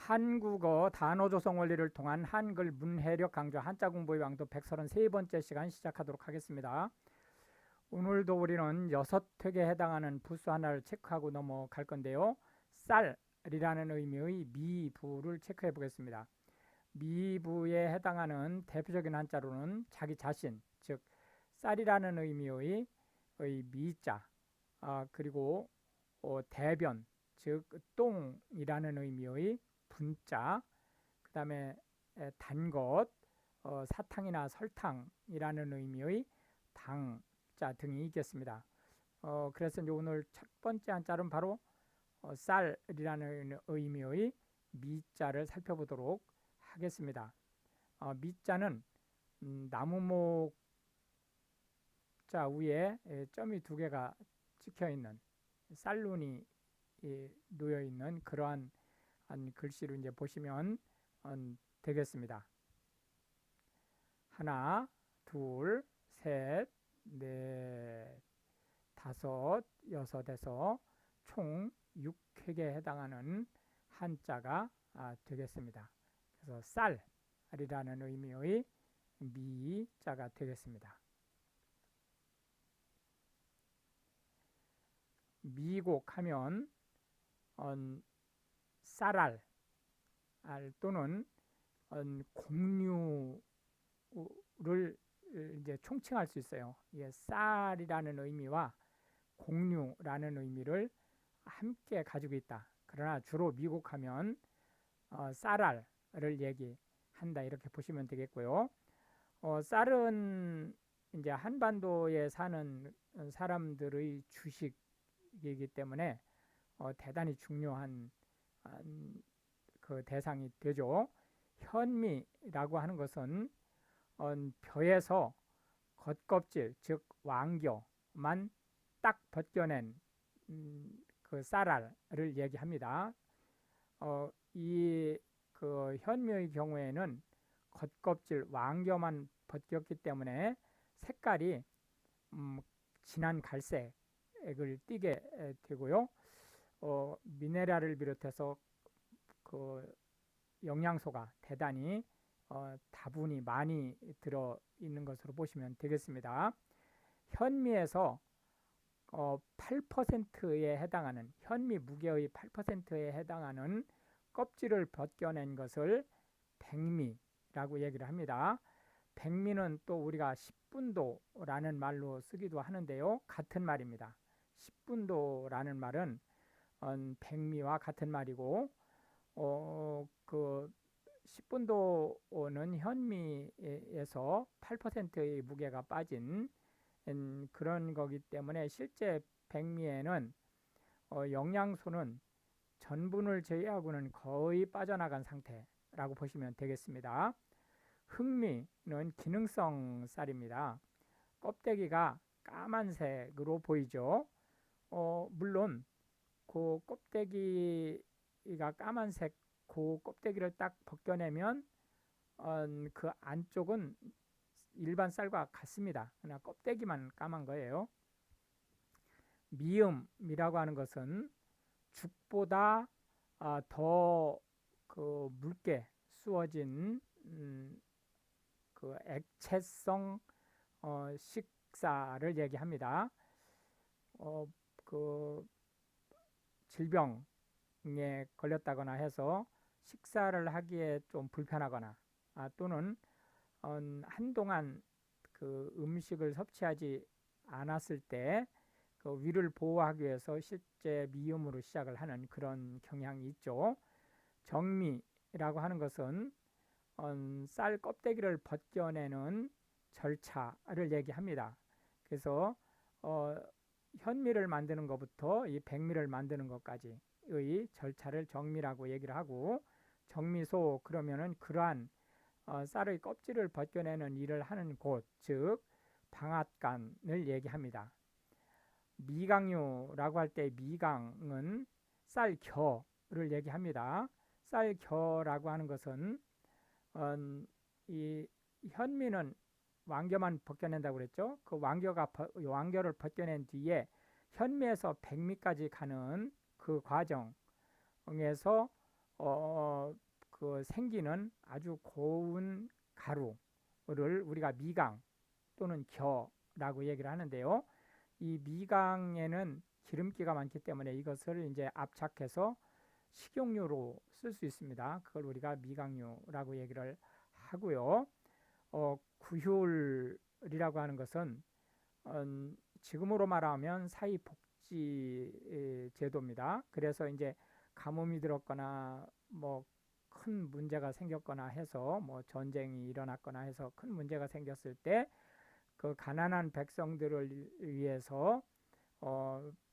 한국어 단어 조성 원리를 통한 한글 문해력 강조 한자 공부의 왕도 133번째 시간 시작하도록 하겠습니다. 오늘도 우리는 6획에 해당하는 부수 하나를 체크하고 넘어갈 건데요. 쌀이라는 의미의 미부를 체크해 보겠습니다. 미부에 해당하는 대표적인 한자로는 자기 자신, 즉 쌀이라는 의미의 미자, 그리고 대변, 즉 똥이라는 의미의 분자, 그 다음에 단 것, 사탕이나 설탕이라는 의미의 당자 등이 있겠습니다. 그래서 이제 오늘 첫 번째 한자는 바로 쌀이라는 의미의 미자를 살펴보도록 하겠습니다. 미자는 나무목 자 위에 점이 두 개가 찍혀 있는 쌀눈이 놓여 있는 그러한 글씨로 이제 보시면 되겠습니다. 하나, 둘, 셋, 넷, 다섯, 여섯에서 총 6획에 해당하는 한자가 되겠습니다. 그래서 쌀이라는 의미의 미자가 되겠습니다. 미곡하면 쌀알 또는 공류를 이제 총칭할 수 있어요. 쌀이라는 의미와 공류라는 의미를 함께 가지고 있다. 그러나 주로 미곡하면 쌀알을 얘기한다 이렇게 보시면 되겠고요. 쌀은 이제 한반도에 사는 사람들의 주식이기 때문에 대단히 중요한 그 대상이 되죠. 현미라고 하는 것은 벼에서 겉껍질, 즉 왕겨만 딱 벗겨낸 그 쌀알을 얘기합니다. 이 그 현미의 경우에는 겉껍질, 왕겨만 벗겼기 때문에 색깔이 진한 갈색을 띠게 되고요. 미네랄을 비롯해서 그 영양소가 대단히 다분히 많이 들어 있는 것으로 보시면 되겠습니다. 현미에서 8%에 해당하는 현미 무게의 8%에 해당하는 껍질을 벗겨낸 것을 백미라고 얘기를 합니다. 백미는 또 우리가 10분도라는 말로 쓰기도 하는데요. 같은 말입니다. 10분도라는 말은 백미와 같은 말이고 그 10분도는 현미에서 8%의 무게가 빠진 그런 거기 때문에 실제 백미에는 영양소는 전분을 제외하고는 거의 빠져나간 상태라고 보시면 되겠습니다. 흑미는 기능성 쌀입니다. 껍데기가 까만색으로 보이죠. 물론 그 껍데기가 까만색 그 껍데기를 딱 벗겨내면 그 안쪽은 일반 쌀과 같습니다. 그러나 껍데기만 까만 거예요. 미음이라고 하는 것은 죽보다 더 그 묽게 쑤어진 그 액체성 식사를 얘기합니다. 그 질병에 걸렸다거나 해서 식사를 하기에 좀 불편하거나 또는 한동안 그 음식을 섭취하지 않았을 때 그 위를 보호하기 위해서 실제 미음으로 시작을 하는 그런 경향이 있죠. 정미라고 하는 것은 쌀 껍데기를 벗겨내는 절차를 얘기합니다. 그래서 현미를 만드는 것부터 이 백미를 만드는 것까지의 절차를 정미라고 얘기를 하고, 정미소 그러면은 그러한 쌀의 껍질을 벗겨내는 일을 하는 곳, 즉 방앗간을 얘기합니다. 미강유라고 할 때 미강은 쌀겨를 얘기합니다. 쌀겨라고 하는 것은 이 현미는 왕겨만 벗겨낸다고 그랬죠. 그 왕겨를 벗겨낸 뒤에 현미에서 백미까지 가는 그 과정에서 어, 그 생기는 아주 고운 가루를 우리가 미강 또는 겨라고 얘기를 하는데요. 이 미강에는 기름기가 많기 때문에 이것을 이제 압착해서 식용유로 쓸 수 있습니다. 그걸 우리가 미강유라고 얘기를 하고요. 구휼이라고 하는 것은 지금으로 말하면 사회복지 제도입니다. 그래서 이제 가뭄이 들었거나 뭐 큰 문제가 생겼거나 해서 뭐 전쟁이 일어났거나 해서 큰 문제가 생겼을 때 그 가난한 백성들을 위해서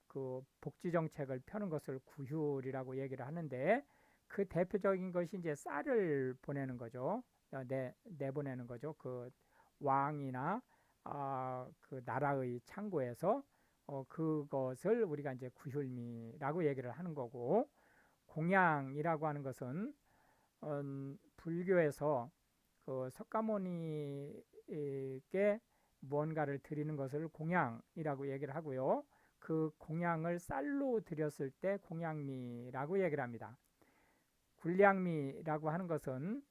그 복지 정책을 펴는 것을 구휼이라고 얘기를 하는데 그 대표적인 것이 이제 쌀을 보내는 거죠. 내보내는 거죠. 그 왕이나 그 나라의 창고에서 그것을 우리가 이제 구휼미라고 얘기를 하는 거고 공양이라고 하는 것은 불교에서 그 석가모니께 무언가를 드리는 것을 공양이라고 얘기를 하고요. 그 공양을 쌀로 드렸을 때 공양미라고 얘기를 합니다. 군량미라고 하는 것은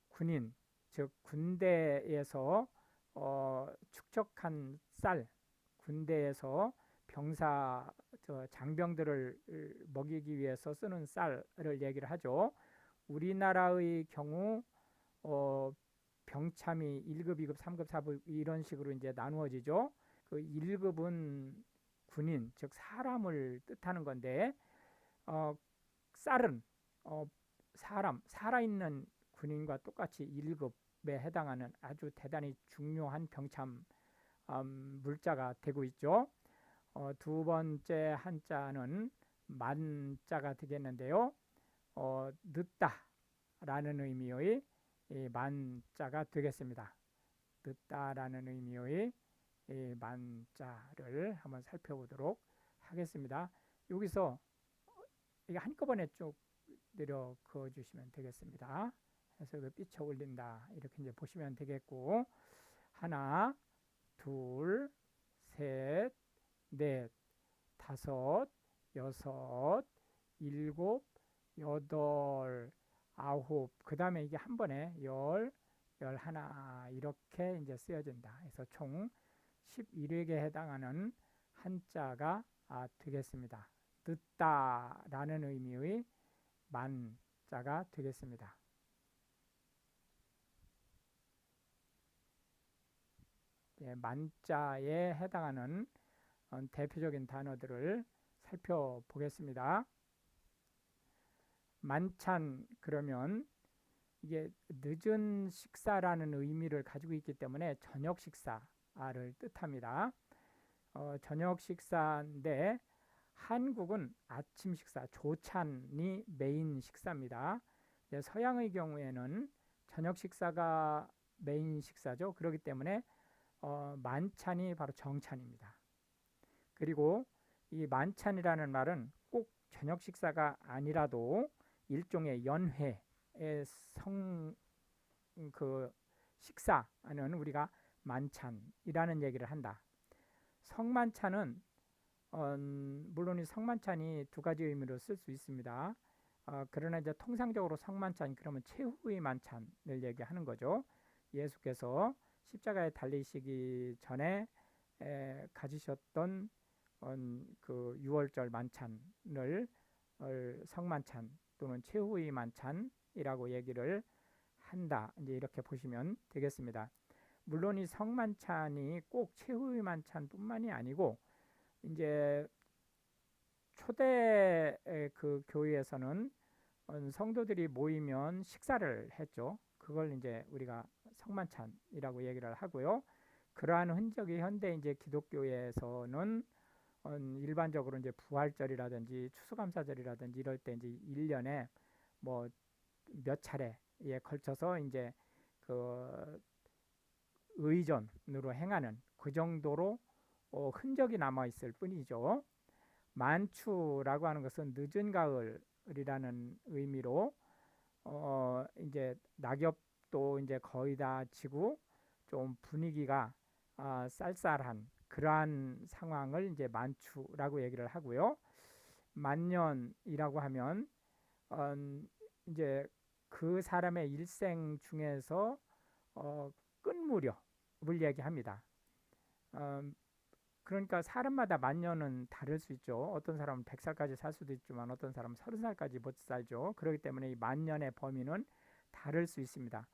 군인, 즉 군대에서 축적한 쌀, 군대에서 병사 장병들을 먹이기 위해서 쓰는 쌀을 얘기를 하죠. 우리나라의 경우 병참이 1급, 2급, 3급, 4급 이런 식으로 이제 나누어지죠. 그 1급은 군인, 즉 사람을 뜻하는 건데 쌀은 살아있는 군인과 똑같이 1급에 해당하는 아주 대단히 중요한 병참 물자가 되고 있죠. 두 번째 한자는 만자가 되겠는데요. 늦다라는 의미의 만자가 되겠습니다. 늦다라는 의미의 만자를 한번 살펴보도록 하겠습니다. 여기서 이게 한꺼번에 쭉 내려 그어 주시면 되겠습니다. 그래서 그 삐쳐 올린다 이렇게 이제 보시면 되겠고 하나, 둘, 셋, 넷, 다섯, 여섯, 일곱, 여덟, 아홉, 그 다음에 이게 한 번에 열, 열하나 이렇게 이제 쓰여진다. 그래서 총 11획에 해당하는 한자가 되겠습니다. 늦다라는 의미의 만자가 되겠습니다. 만자에 해당하는 대표적인 단어들을 살펴보겠습니다. 만찬 그러면 이게 늦은 식사라는 의미를 가지고 있기 때문에 저녁 식사를 뜻합니다. 저녁 식사인데 한국은 아침 식사, 조찬이 메인 식사입니다. 서양의 경우에는 저녁 식사가 메인 식사죠. 그렇기 때문에 만찬이 바로 정찬입니다. 그리고 이 만찬이라는 말은 꼭 저녁 식사가 아니라도 일종의 연회의 그 식사는 우리가 만찬이라는 얘기를 한다. 성만찬은 물론 이 성만찬이 두 가지 의미로 쓸 수 있습니다. 그러나 이제 통상적으로 성만찬 그러면 최후의 만찬을 얘기하는 거죠. 예수께서 십자가에 달리시기 전에 가지셨던 그 유월절 만찬을 성만찬 또는 최후의 만찬이라고 얘기를 한다. 이제 이렇게 보시면 되겠습니다. 물론 이 성만찬이 꼭 최후의 만찬뿐만이 아니고 이제 초대 그 교회에서는 성도들이 모이면 식사를 했죠. 그걸 이제 우리가 성만찬이라고 얘기를 하고요. 그러한 흔적이 현대 이제 기독교에서는 일반적으로 이제 부활절이라든지 추수감사절이라든지 이럴 때 이제 1년에 뭐 몇 차례에 걸쳐서 이제 그 의전으로 행하는 그 정도로 흔적이 남아 있을 뿐이죠. 만추라고 하는 것은 늦은 가을이라는 의미로 이제 낙엽도 이제 거의 다 지고 좀 분위기가 쌀쌀한 그러한 상황을 이제 만추라고 얘기를 하고요. 만년이라고 하면 어, 이제 그 사람의 일생 중에서 끝무렵을 얘기합니다. 어, 그러니까 사람마다 만년은 다를 수 있죠. 어떤 사람은 100살까지 살 수도 있지만 어떤 사람은 30살까지 못 살죠. 그렇기 때문에 이 만년의 범위는 다를 수 있습니다.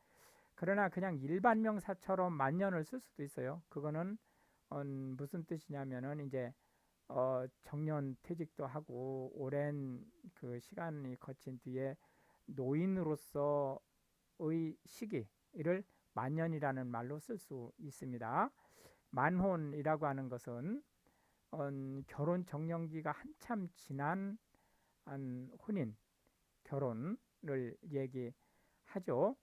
그러나 그냥 일반 명사처럼 만년을 쓸 수도 있어요. 그거는 무슨 뜻이냐면은 이제 정년 퇴직도 하고 오랜 그 시간이 거친 뒤에 노인으로서의 시기를 만년이라는 말로 쓸 수 있습니다. 만혼이라고 하는 것은 결혼 정년기가 한참 지난 혼인, 결혼을 얘기하죠.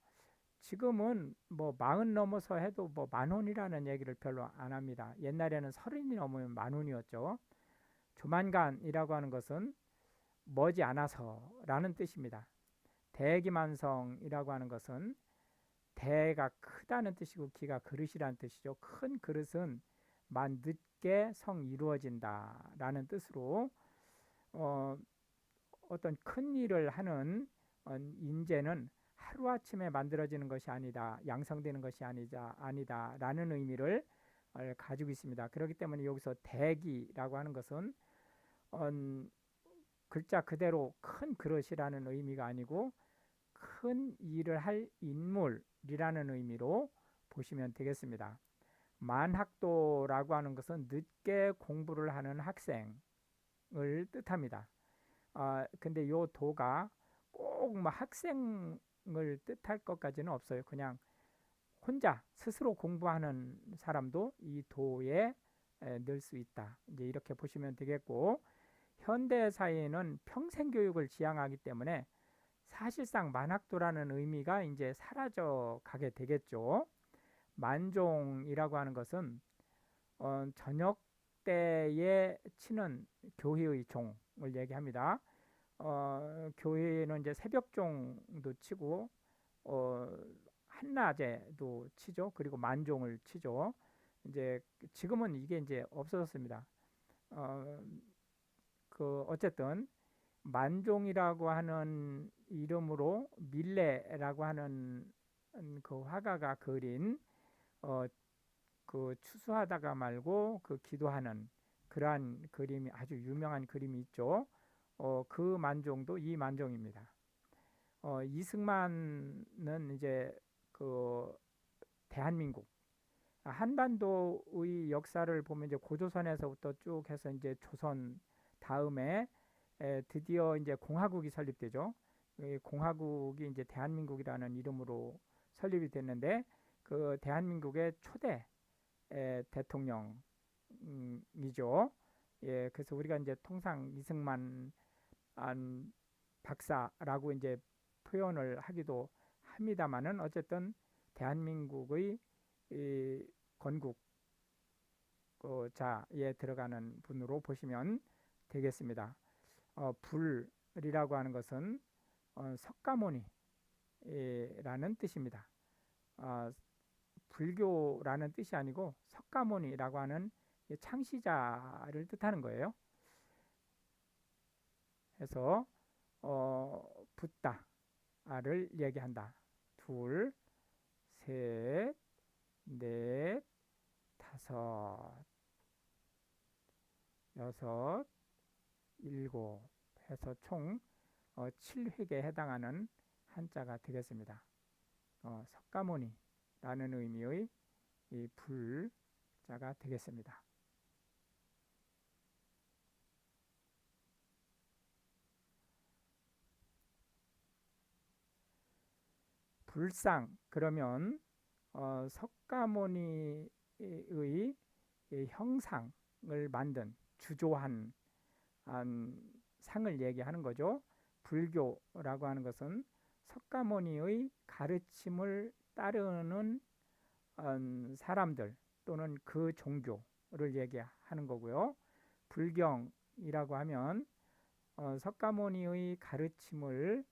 지금은 뭐 마흔 넘어서 해도 뭐 만혼이라는 얘기를 별로 안 합니다. 옛날에는 서른이 넘으면 만혼이었죠. 조만간이라고 하는 것은 머지않아서라는 뜻입니다. 대기만성이라고 하는 것은 대가 크다는 뜻이고 기가 그릇이라는 뜻이죠. 큰 그릇은 만 늦게 성 이루어진다라는 뜻으로 어, 어떤 큰 일을 하는 인재는 하루아침에 만들어지는 것이 아니다. 양성되는 것이 아니다라는 의미를 가지고 있습니다. 그렇기 때문에 여기서 대기라고 하는 것은 글자 그대로 큰 그릇이라는 의미가 아니고 큰 일을 할 인물이라는 의미로 보시면 되겠습니다. 만학도라고 하는 것은 늦게 공부를 하는 학생을 뜻합니다. 근데 요 도가 꼭 뭐 학생을 뜻할 것까지는 없어요. 그냥 혼자 스스로 공부하는 사람도 이 도에 늘 수 있다. 이제 이렇게 보시면 되겠고, 현대 사회는 평생 교육을 지향하기 때문에 사실상 만학도라는 의미가 이제 사라져 가게 되겠죠. 만종이라고 하는 것은 저녁 때에 치는 교회의 종을 얘기합니다. 교회는 이제 새벽종도 치고 어, 한낮에도 치죠. 그리고 만종을 치죠. 이제 지금은 이게 이제 없어졌습니다. 어, 어쨌든 만종이라고 하는 이름으로 밀레라고 하는 그 화가가 그린 어, 그 추수하다가 말고 그 기도하는 그러한 그림이 아주 유명한 그림이 있죠. 그 만종도 이 만종입니다. 이승만은 이제 그 대한민국 한반도의 역사를 보면 이제 고조선에서부터 쭉 해서 이제 조선 다음에 드디어 이제 공화국이 설립되죠. 이 공화국이 이제 대한민국이라는 이름으로 설립이 됐는데 그 대한민국의 초대 대통령이죠. 예, 그래서 우리가 이제 통상 이승만 박사라고 이제 표현을 하기도 합니다만은 어쨌든 대한민국의 이 건국자에 들어가는 분으로 보시면 되겠습니다. 불이라고 하는 것은 석가모니라는 뜻입니다. 불교라는 뜻이 아니고 석가모니라고 하는 창시자를 뜻하는 거예요. 그래서 붓다를 얘기한다. 둘, 셋, 넷, 다섯, 여섯, 일곱 해서 총 7획에 해당하는 한자가 되겠습니다. 석가모니라는 의미의 이 불자가 되겠습니다. 불상 그러면 석가모니의 형상을 만든 주조한 상을 얘기하는 거죠. 불교라고 하는 것은 석가모니의 가르침을 따르는 사람들 또는 그 종교를 얘기하는 거고요. 불경이라고 하면 석가모니의 가르침을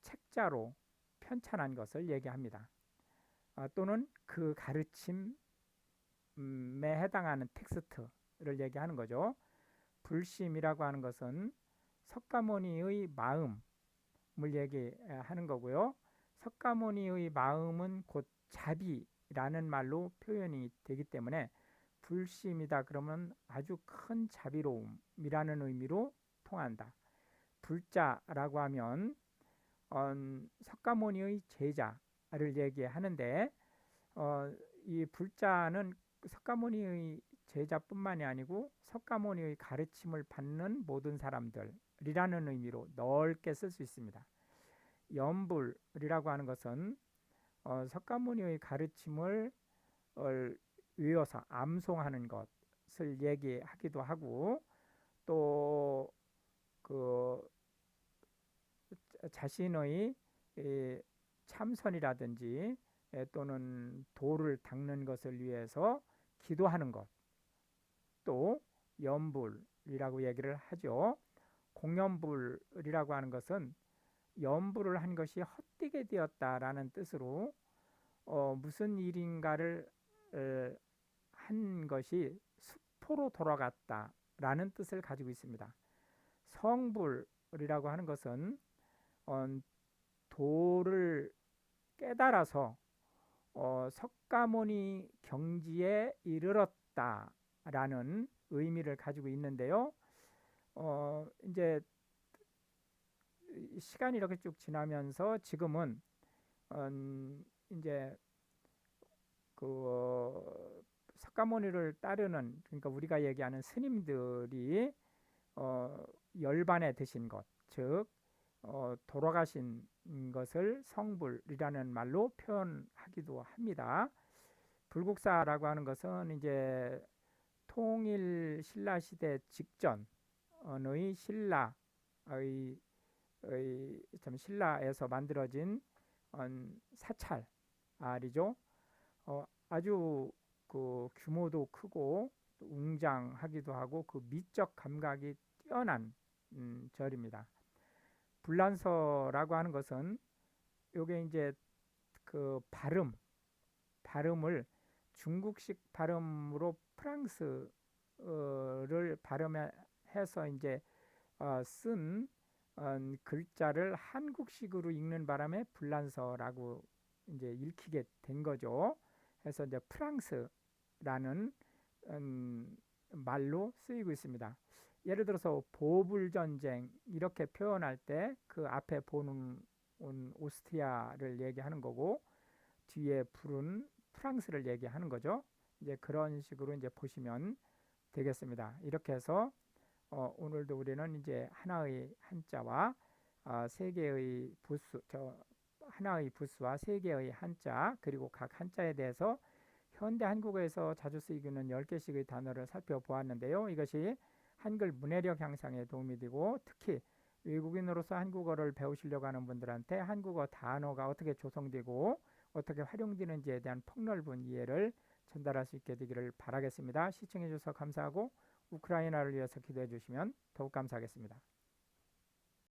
책자로 편찬한 것을 얘기합니다. 또는 그 가르침에 해당하는 텍스트를 얘기하는 거죠. 불심이라고 하는 것은 석가모니의 마음을 얘기하는 거고요. 석가모니의 마음은 곧 자비라는 말로 표현이 되기 때문에 불심이다 그러면 아주 큰 자비로움이라는 의미로 통한다. 불자라고 하면 석가모니의 제자를 얘기하는데 이 불자는 석가모니의 제자뿐만이 아니고 석가모니의 가르침을 받는 모든 사람들이라는 의미로 넓게 쓸 수 있습니다. 염불이라고 하는 것은 석가모니의 가르침을 외워서 암송하는 것을 얘기하기도 하고 또 그 자신의 참선이라든지 또는 도를 닦는 것을 위해서 기도하는 것, 또 염불이라고 얘기를 하죠. 공염불이라고 하는 것은 염불을 한 것이 헛되게 되었다라는 뜻으로 무슨 일인가를 한 것이 수포로 돌아갔다라는 뜻을 가지고 있습니다. 성불이라고 하는 것은 도를 깨달아서 석가모니 경지에 이르렀다라는 의미를 가지고 있는데요. 이제 시간이 이렇게 쭉 지나면서 지금은 이제 그 석가모니를 따르는, 그러니까 우리가 얘기하는 스님들이 열반에 드신 것, 즉 돌아가신 것을 성불이라는 말로 표현하기도 합니다. 불국사라고 하는 것은 이제 통일 신라 시대 직전의 신라에서 만들어진 사찰이죠. 아주 그 규모도 크고 웅장하기도 하고 그 미적 감각이 뛰어난 절입니다. 불란서라고 하는 것은 요게 이제 그 발음을 중국식 발음으로 프랑스를 발음해서 이제 쓴 글자를 한국식으로 읽는 바람에 불란서라고 이제 읽히게 된 거죠. 그래서 이제 프랑스라는 말로 쓰이고 있습니다. 예를 들어서 보불전쟁 이렇게 표현할 때 그 앞에 보는 오스트리아를 얘기하는 거고 뒤에 불은 프랑스를 얘기하는 거죠. 이제 그런 식으로 이제 보시면 되겠습니다. 이렇게 해서 오늘도 우리는 이제 하나의 한자와 세 개의 부수, 하나의 부수와 세 개의 한자, 그리고 각 한자에 대해서 현대 한국어에서 자주 쓰이는 10개씩의 단어를 살펴보았는데요. 이것이 한글 문해력 향상에 도움이 되고 특히 외국인으로서 한국어를 배우시려고 하는 분들한테 한국어 단어가 어떻게 조성되고 어떻게 활용되는지에 대한 폭넓은 이해를 전달할 수 있게 되기를 바라겠습니다. 시청해 주셔서 감사하고 우크라이나를 위해서 기도해 주시면 더욱 감사하겠습니다.